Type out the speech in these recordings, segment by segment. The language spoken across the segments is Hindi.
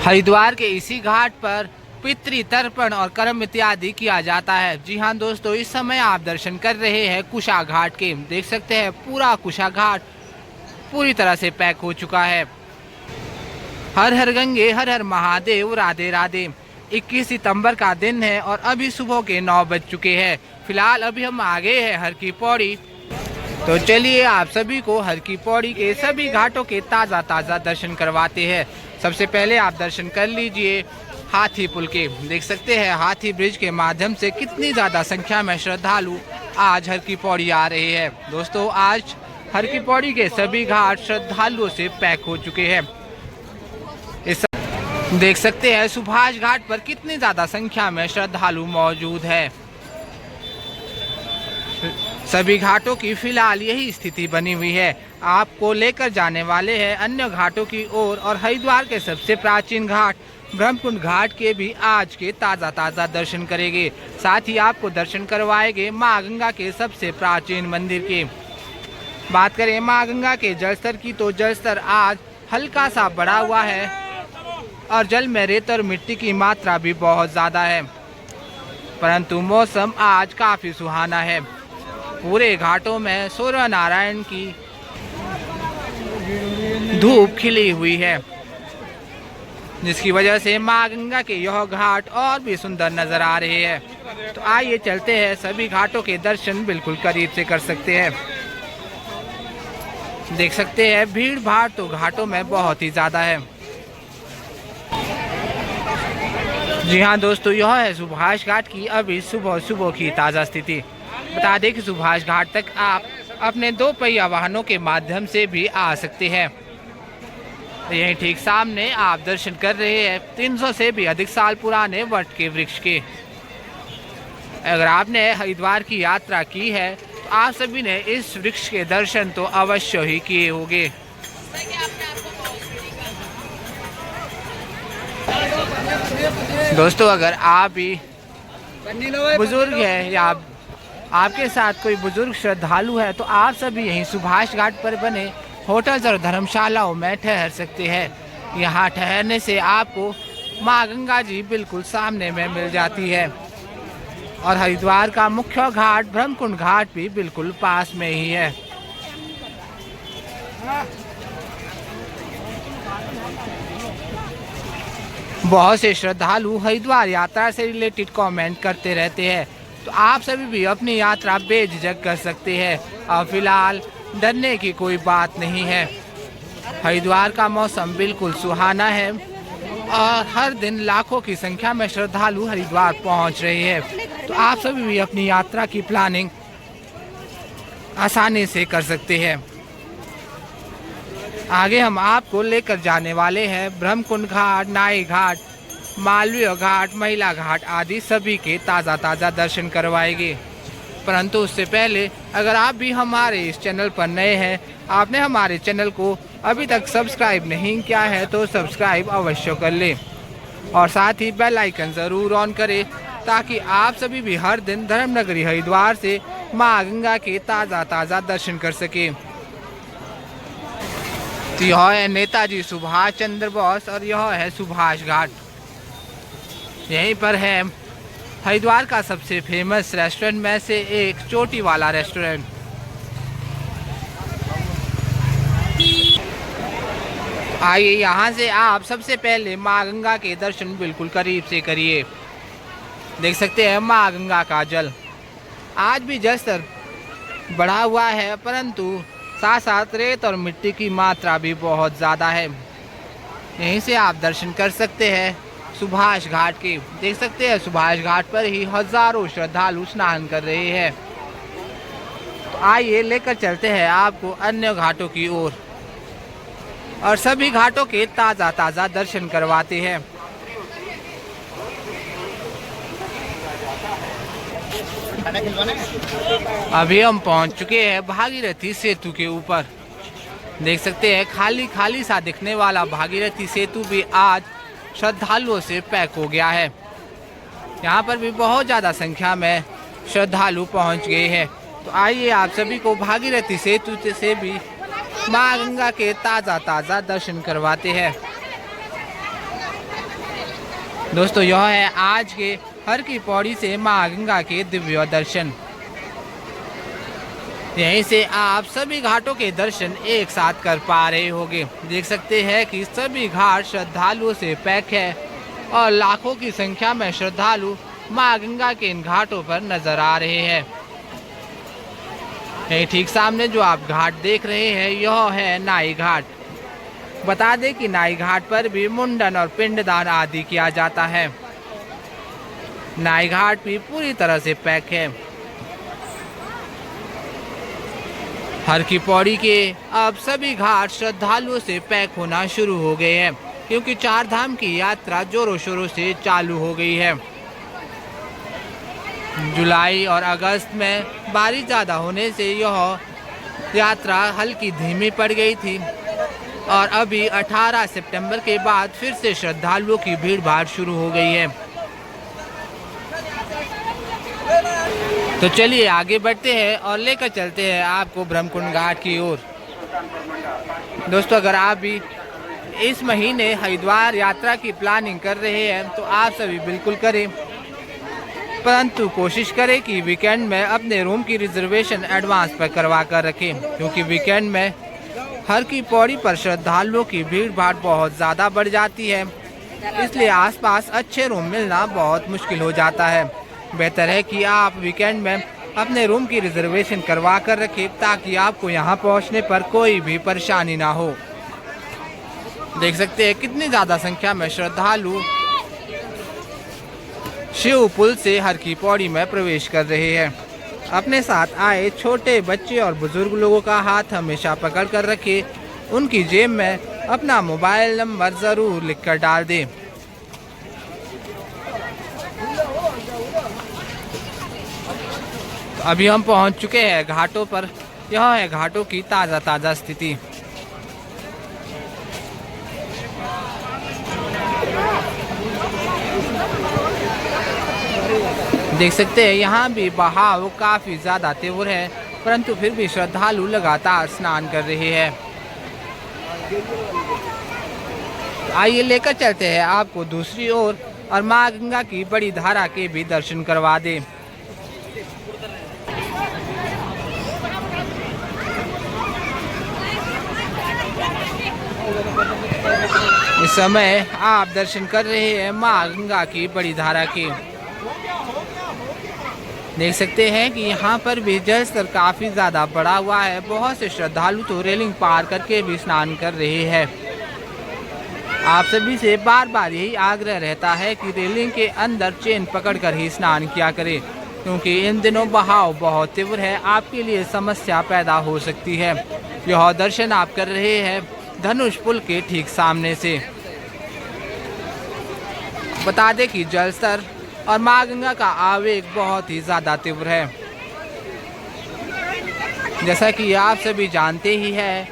हरिद्वार के इसी घाट पर पितृ तर्पण और कर्म इत्यादि किया जाता है। जी हाँ दोस्तों, इस समय आप दर्शन कर रहे हैं कुशा घाट के। देख सकते हैं पूरा कुशा घाट पूरी तरह से पैक हो चुका है। हर हर गंगे, हर हर महादेव, राधे राधे। 21 सितंबर का दिन है और अभी सुबह के 9 बज चुके हैं। फिलहाल अभी हम आ गए हैं हर की पौड़ी। तो चलिए आप सभी को हर की पौड़ी के सभी घाटों के ताज़ा दर्शन करवाते हैं। सबसे पहले आप दर्शन कर लीजिए हाथी पुल के। देख सकते हैं हाथी ब्रिज के माध्यम से कितनी ज़्यादा संख्या में श्रद्धालु आज हर की पौड़ी आ रहे हैं। दोस्तों, आज हर की पौड़ी के सभी घाट श्रद्धालुओं से पैक हो चुके हैं। देख सकते हैं सुभाष घाट पर कितनी ज़्यादा संख्या में श्रद्धालु मौजूद है। सभी घाटों की फिलहाल यही स्थिति बनी हुई है। आपको लेकर जाने वाले हैं अन्य घाटों की ओर और हरिद्वार के सबसे प्राचीन घाट ब्रह्मकुंड घाट के भी आज के ताज़ा दर्शन करेंगे। साथ ही आपको दर्शन करवाएंगे माँ गंगा के सबसे प्राचीन मंदिर के। बात करें माँ गंगा के जलस्तर की, तो जलस्तर आज हल्का सा बढ़ा हुआ है और जल में रेत और मिट्टी की मात्रा भी बहुत ज़्यादा है, परंतु मौसम आज काफ़ी सुहाना है। पूरे घाटों में सूर्य नारायण की धूप खिली हुई है, जिसकी वजह से माँ गंगा के यह घाट और भी सुंदर नजर आ रहे हैं। तो आइए चलते हैं, सभी घाटों के दर्शन बिल्कुल करीब से कर सकते हैं। देख सकते हैं भीड़ भाड़ तो घाटों में बहुत ही ज़्यादा है। जी हाँ दोस्तों, यह है सुभाष घाट की अभी सुबह की ताज़ा स्थिति। बता दें कि सुभाष घाट तक आप अपने 2 पहिया वाहनों के माध्यम से भी आ सकते हैं। यहीं ठीक सामने आप दर्शन कर रहे हैं 300 से भी अधिक साल पुराने वट के वृक्ष के। अगर आपने हरिद्वार की यात्रा की है तो आप सभी ने इस वृक्ष के दर्शन तो अवश्य ही किए होंगे। दोस्तों, अगर आप भी बुजुर्ग हैं या आपके साथ कोई बुजुर्ग श्रद्धालु है तो आप सभी यहीं सुभाष घाट पर बने होटल्स और धर्मशालाओं में ठहर सकते हैं। यहाँ ठहरने से आपको माँ गंगा जी बिल्कुल सामने में मिल जाती है और हरिद्वार का मुख्य घाट ब्रह्मकुंड घाट भी बिल्कुल पास में ही है। बहुत से श्रद्धालु हरिद्वार यात्रा से रिलेटेड कमेंट करते रहते हैं, तो आप सभी भी अपनी यात्रा बेझिझक कर सकते हैं और फिलहाल डरने की कोई बात नहीं है। हरिद्वार का मौसम बिल्कुल सुहाना है और हर दिन लाखों की संख्या में श्रद्धालु हरिद्वार पहुंच रहे हैं, तो आप सभी भी अपनी यात्रा की प्लानिंग आसानी से कर सकते हैं। आगे हम आपको लेकर जाने वाले हैं ब्रह्मकुंड घाट, नाई घाट, मालवीय घाट, महिला घाट आदि सभी के ताज़ा दर्शन करवाएंगे। परंतु उससे पहले अगर आप भी हमारे इस चैनल पर नए हैं, आपने हमारे चैनल को अभी तक सब्सक्राइब नहीं किया है तो सब्सक्राइब अवश्य कर लें और साथ ही बेल आइकन ज़रूर ऑन करें, ताकि आप सभी भी हर दिन धर्मनगरी हरिद्वार से माँ गंगा के ताज़ा दर्शन कर सकें। तो यह है नेताजी सुभाष चंद्र बोस और यह है सुभाष घाट। यहीं पर है हरिद्वार का सबसे फेमस रेस्टोरेंट में से एक चोटी वाला रेस्टोरेंट। आइए यहाँ से आप सबसे पहले माँ गंगा के दर्शन बिल्कुल करीब से करिए। देख सकते हैं माँ गंगा का जल आज भी जलस्तर बढ़ा हुआ है, परंतु साथ साथ रेत और मिट्टी की मात्रा भी बहुत ज़्यादा है। यहीं से आप दर्शन कर सकते हैं सुभाष घाट के। देख सकते हैं सुभाष घाट पर ही हजारों श्रद्धालु स्नान कर रहे हैं। तो आइए लेकर चलते हैं आपको अन्य घाटों की ओर और सभी घाटों के ताज़ा दर्शन करवाते हैं। अभी हम पहुंच चुके हैं भागीरथी सेतु के ऊपर। देख सकते हैं खाली सा दिखने वाला भागीरथी सेतु भी आज श्रद्धालुओं से पैक हो गया है। यहाँ पर भी बहुत ज़्यादा संख्या में श्रद्धालु पहुँच गए हैं। तो आइए आप सभी को भागीरथी सेतु से भी माँ गंगा के ताज़ा दर्शन करवाते हैं। दोस्तों यह है आज के हर की पौड़ी से माँ गंगा के दिव्य दर्शन। यहीं से आप सभी घाटों के दर्शन एक साथ कर पा रहे होंगे। देख सकते हैं कि सभी घाट श्रद्धालुओं से पैक है और लाखों की संख्या में श्रद्धालु माँ गंगा के इन घाटों पर नजर आ रहे हैं। यही ठीक सामने जो आप घाट देख रहे हैं यह है नाई घाट। बता दें कि नाई घाट पर भी मुंडन और पिंडदान आदि किया जाता है। नाई घाट भी पूरी तरह से पैक है। हर की पौड़ी के अब सभी घाट श्रद्धालुओं से पैक होना शुरू हो गए हैं, क्योंकि चार धाम की यात्रा जोरों शोरों से चालू हो गई है। जुलाई और अगस्त में बारिश ज़्यादा होने से यह यात्रा हल्की धीमी पड़ गई थी और अभी 18 सितंबर के बाद फिर से श्रद्धालुओं की भीड़ भाड़ शुरू हो गई है। तो चलिए आगे बढ़ते हैं और लेकर चलते हैं आपको ब्रह्मकुंड घाट की ओर। दोस्तों अगर आप भी इस महीने हरिद्वार यात्रा की प्लानिंग कर रहे हैं तो आप सभी बिल्कुल करें, परंतु कोशिश करें कि वीकेंड में अपने रूम की रिजर्वेशन एडवांस पर करवा कर रखें, क्योंकि वीकेंड में हर की पौड़ी पर श्रद्धालुओं की भीड़ भाड़ बहुत ज़्यादा बढ़ जाती है, इसलिए आसपास अच्छे रूम मिलना बहुत मुश्किल हो जाता है। बेहतर है कि आप वीकेंड में अपने रूम की रिजर्वेशन करवा कर रखें ताकि आपको यहां पहुंचने पर कोई भी परेशानी ना हो। देख सकते हैं कितनी ज़्यादा संख्या में श्रद्धालु शिव पुल से हर की पौड़ी में प्रवेश कर रहे हैं। अपने साथ आए छोटे बच्चे और बुजुर्ग लोगों का हाथ हमेशा पकड़ कर रखें। उनकी जेब में अपना मोबाइल नंबर ज़रूर लिखकर डाल दें। अभी हम पहुंच चुके हैं घाटों पर। यह है घाटों की ताज़ा स्थिति। देख सकते हैं यहाँ भी बहाव काफ़ी ज़्यादा तीव्र है, परंतु फिर भी श्रद्धालु लगातार स्नान कर रहे हैं। आइए लेकर चलते हैं आपको दूसरी ओर और माँ गंगा की बड़ी धारा के भी दर्शन करवा दें। इस समय आप दर्शन कर रहे हैं माँ गंगा की बड़ी धारा के। देख सकते हैं कि यहाँ पर भी जल स्तर काफ़ी ज़्यादा बढ़ा हुआ है। बहुत से श्रद्धालु तो रेलिंग पार करके भी स्नान कर रहे हैं। आप सभी से बार बार यही आग्रह रहता है कि रेलिंग के अंदर चेन पकड़कर ही स्नान किया करें, क्योंकि इन दिनों बहाव बहुत तीव्र है, आपके लिए समस्या पैदा हो सकती है। यह दर्शन आप कर रहे हैं धनुष पुल के ठीक सामने से। बता दें कि जल स्तर और माँ गंगा का आवेग बहुत ही ज़्यादा तीव्र है। जैसा कि आप सभी जानते ही हैं,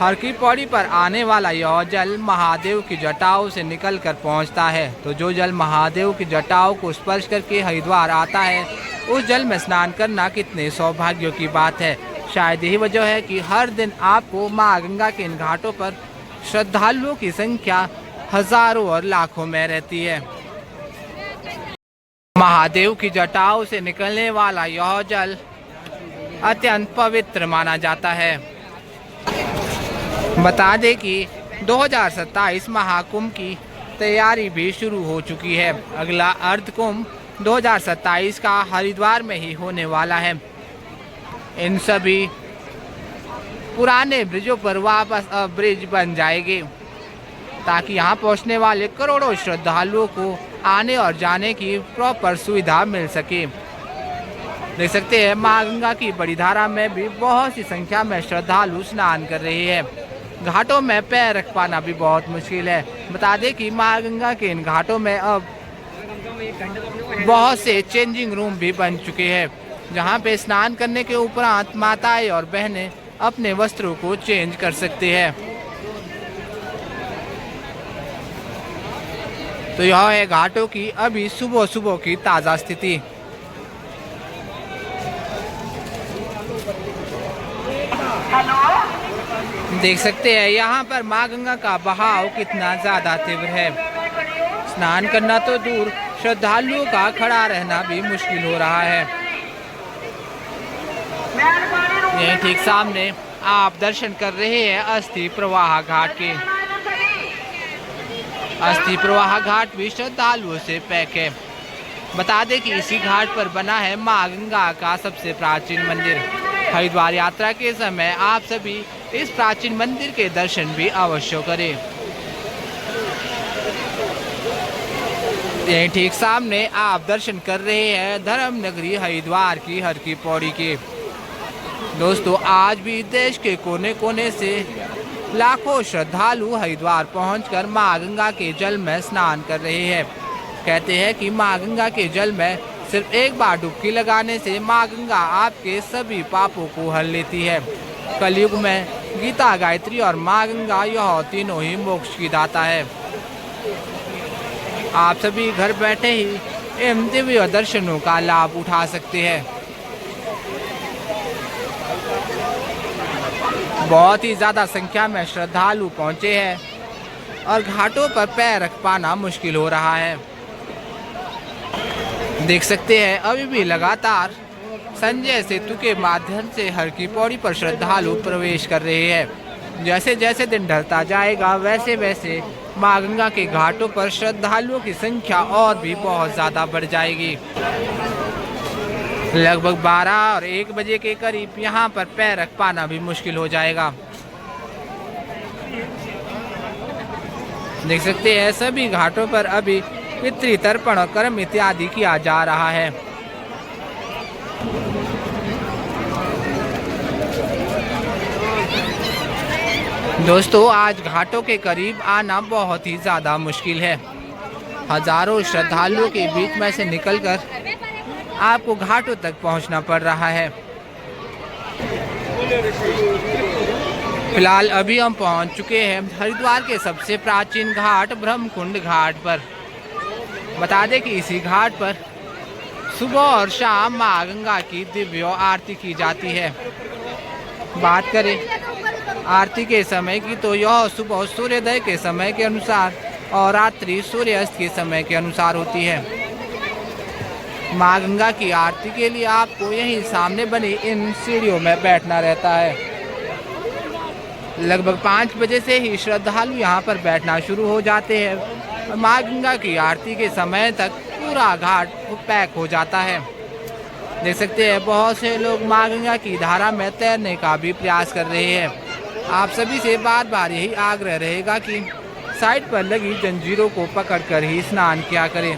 हर की पौड़ी पर आने वाला यह जल महादेव की जटाओं से निकलकर पहुंचता है। तो जो जल महादेव की जटाओं को स्पर्श करके हरिद्वार आता है, उस जल में स्नान करना कितने सौभाग्य की बात है। शायद यही वजह है कि हर दिन आपको माँ गंगा के इन घाटों पर श्रद्धालुओं की संख्या हजारों और लाखों में रहती है। महादेव की जटाओं से निकलने वाला यह जल अत्यंत पवित्र माना जाता है। बता दें कि 2027 महाकुंभ की तैयारी भी शुरू हो चुकी है। अगला अर्ध कुंभ 2027 का हरिद्वार में ही होने वाला है। इन सभी पुराने ब्रिजों पर वापस अब ब्रिज बन जाएंगे, ताकि यहाँ पहुँचने वाले करोड़ों श्रद्धालुओं को आने और जाने की प्रॉपर सुविधा मिल सके। देख सकते हैं माँ गंगा की बड़ी धारा में भी बहुत सी संख्या में श्रद्धालु स्नान कर रहे हैं। घाटों में पैर रख पाना भी बहुत मुश्किल है। बता दें कि माँ गंगा के इन घाटों में अब बहुत से चेंजिंग रूम भी बन चुके हैं, जहाँ पे स्नान करने के उपरांत माताएं और बहनें अपने वस्त्रों को चेंज कर सकते हैं। तो यह है घाटों की अभी सुबह सुबह की ताज़ा स्थिति। देख सकते हैं यहाँ पर माँ गंगा का बहाव कितना ज़्यादा तीव्र है। स्नान करना तो दूर, श्रद्धालुओं का खड़ा रहना भी मुश्किल हो रहा है। यहीं ठीक सामने आप दर्शन कर रहे हैं अस्थि प्रवाह घाट के। अस्थि प्रवाह घाट भी श्रद्धालुओं से पैक है। बता दें कि इसी घाट पर बना है मां गंगा का सबसे प्राचीन मंदिर। हरिद्वार यात्रा के समय आप सभी इस प्राचीन मंदिर के दर्शन भी अवश्य करें। यहीं ठीक सामने आप दर्शन कर रहे हैं धर्म नगरी हरिद्वार की हर की पौड़ी के। दोस्तों, आज भी देश के कोने कोने से लाखों श्रद्धालु हरिद्वार पहुंचकर मां गंगा के जल में स्नान कर रहे हैं। कहते हैं कि मां गंगा के जल में सिर्फ एक बार डुबकी लगाने से मां गंगा आपके सभी पापों को हर लेती है। कलयुग में गीता, गायत्री और मां गंगा यह तीनों ही मोक्ष की दाता है। आप सभी घर बैठे ही इन दिव्य दर्शनों का लाभ उठा सकते हैं। बहुत ही ज्यादा संख्या में श्रद्धालु पहुंचे हैं और घाटों पर पैर रख पाना मुश्किल हो रहा है। देख सकते हैं अभी भी लगातार संजय सेतु के माध्यम से हर की पौड़ी पर श्रद्धालु प्रवेश कर रहे हैं। जैसे जैसे दिन ढलता जाएगा वैसे वैसे मां गंगा के घाटों पर श्रद्धालुओं की संख्या और भी बहुत ज्यादा बढ़ जाएगी। लगभग 12 और 1 बजे के करीब यहाँ पर पैर रख पाना भी मुश्किल हो जाएगा। देख सकते हैं सभी घाटों पर अभी पितृ तर्पण और कर्म इत्यादि किया जा रहा है। दोस्तों, आज घाटों के करीब आना बहुत ही ज्यादा मुश्किल है। हजारों श्रद्धालुओं के बीच में से निकलकर आपको घाटों तक पहुंचना पड़ रहा है। फिलहाल अभी हम पहुंच चुके हैं हरिद्वार के सबसे प्राचीन घाट ब्रह्मकुंड घाट पर। बता दें कि इसी घाट पर सुबह और शाम मां गंगा की दिव्य आरती की जाती है। बात करें आरती के समय की तो यह सुबह सूर्योदय के समय के अनुसार और रात्रि सूर्यास्त के समय के अनुसार होती है। मां गंगा की आरती के लिए आपको यहीं सामने बनी इन सीढ़ियों में बैठना रहता है। लगभग 5 बजे से ही श्रद्धालु यहाँ पर बैठना शुरू हो जाते हैं और मां गंगा की आरती के समय तक पूरा घाट पैक हो जाता है। देख सकते हैं बहुत से लोग मां गंगा की धारा में तैरने का भी प्रयास कर रहे हैं। आप सभी से बार बार यही आग्रह रहेगा कि साइड पर लगी जंजीरों को पकड़कर ही स्नान किया करें।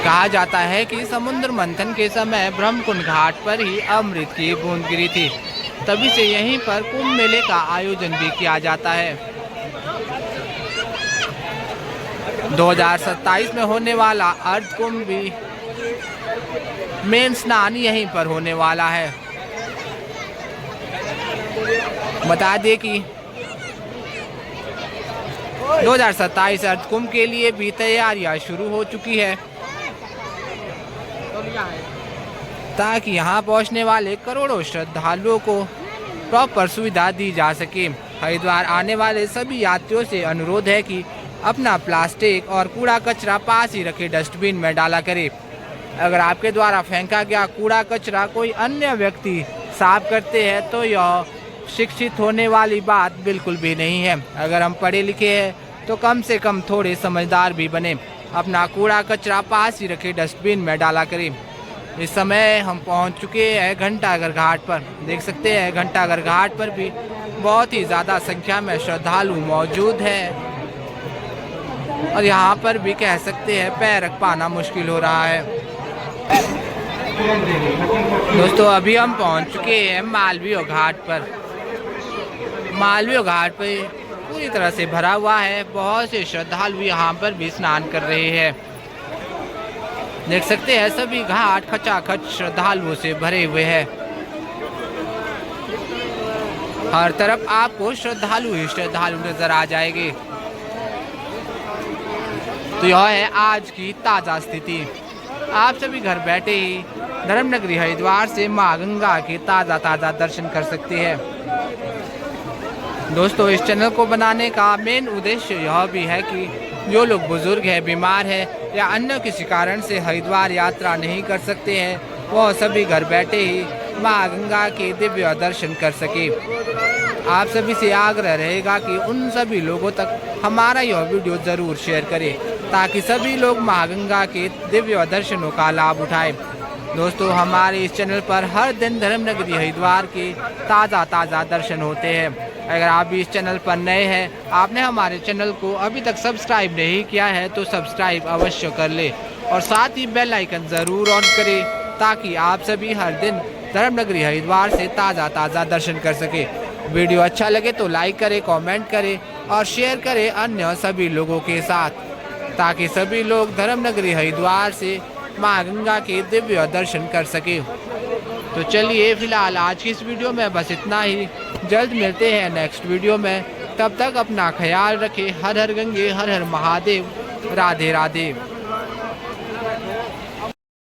कहा जाता है कि समुद्र मंथन के समय ब्रह्मकुंड घाट पर ही अमृत की बूंद गिरी थी। तभी से यहीं पर कुंभ मेले का आयोजन भी किया जाता है। 2027 में होने वाला अर्ध कुंभ भी मेन स्नान यहीं पर होने वाला है। बता दें कि 2027 अर्ध कुंभ के लिए भी तैयारियां शुरू हो चुकी है ताकि यहां पहुंचने वाले करोड़ों श्रद्धालुओं को प्रॉपर सुविधा दी जा सके। हरिद्वार आने वाले सभी यात्रियों से अनुरोध है कि अपना प्लास्टिक और कूड़ा कचरा पास ही रखे डस्टबिन में डाला करें। अगर आपके द्वारा फेंका गया कूड़ा कचरा कोई अन्य व्यक्ति साफ करते हैं तो यह शिक्षित होने वाली बात बिल्कुल भी नहीं है। अगर हम पढ़े लिखे हैं तो कम से कम थोड़े समझदार भी बने। अपना कूड़ा कचरा पास ही रखे डस्टबिन में डाला करें। इस समय हम पहुंच चुके हैं घंटाघर घाट पर। देख सकते हैं घंटाघर घाट पर भी बहुत ही ज़्यादा संख्या में श्रद्धालु मौजूद है और यहाँ पर भी कह सकते हैं पैर रख पाना मुश्किल हो रहा है। दोस्तों, अभी हम पहुंच चुके हैं मालवीय घाट पर। मालवीय घाट पर पूरी तरह से भरा हुआ है। बहुत से श्रद्धालु यहाँ पर भी स्नान कर रहे हैं। देख सकते हैं सभी घाट खचाखच श्रद्धालुओं से भरे हुए हैं। हर तरफ आपको श्रद्धालु ही श्रद्धालु नजर आ जाएंगे। तो यह है आज की ताज़ा स्थिति। आप सभी घर बैठे ही धर्म नगरी हरिद्वार से मां गंगा के ताज़ा दर्शन कर सकते हैं। दोस्तों इस चैनल को बनाने का मेन उद्देश्य यह भी है कि जो लोग बुजुर्ग हैं, बीमार है या अन्य किसी कारण से हरिद्वार यात्रा नहीं कर सकते हैं, वह सभी घर बैठे ही माँ गंगा के दिव्य दर्शन कर सके। आप सभी से आग्रह रहेगा कि उन सभी लोगों तक हमारा यह वीडियो ज़रूर शेयर करें ताकि सभी लोग माँ गंगा के दिव्य दर्शनों का लाभ उठाएं। दोस्तों हमारे इस चैनल पर हर दिन धर्मनगरी हरिद्वार के ताज़ा दर्शन होते हैं। अगर आप भी इस चैनल पर नए हैं, आपने हमारे चैनल को अभी तक सब्सक्राइब नहीं किया है तो सब्सक्राइब अवश्य कर ले और साथ ही बेल आइकन ज़रूर ऑन करें ताकि आप सभी हर दिन धर्मनगरी हरिद्वार से ताज़ा दर्शन कर सके। वीडियो अच्छा लगे तो लाइक करें, कमेंट करें और शेयर करें अन्य सभी लोगों के साथ ताकि सभी लोग धर्मनगरी हरिद्वार से माँ गंगा के दिव्य दर्शन कर सके। तो चलिए फिलहाल आज की इस वीडियो में बस इतना ही। जल्द मिलते हैं नेक्स्ट वीडियो में, तब तक अपना ख्याल रखें। हर हर गंगे, हर हर महादेव, राधे राधे।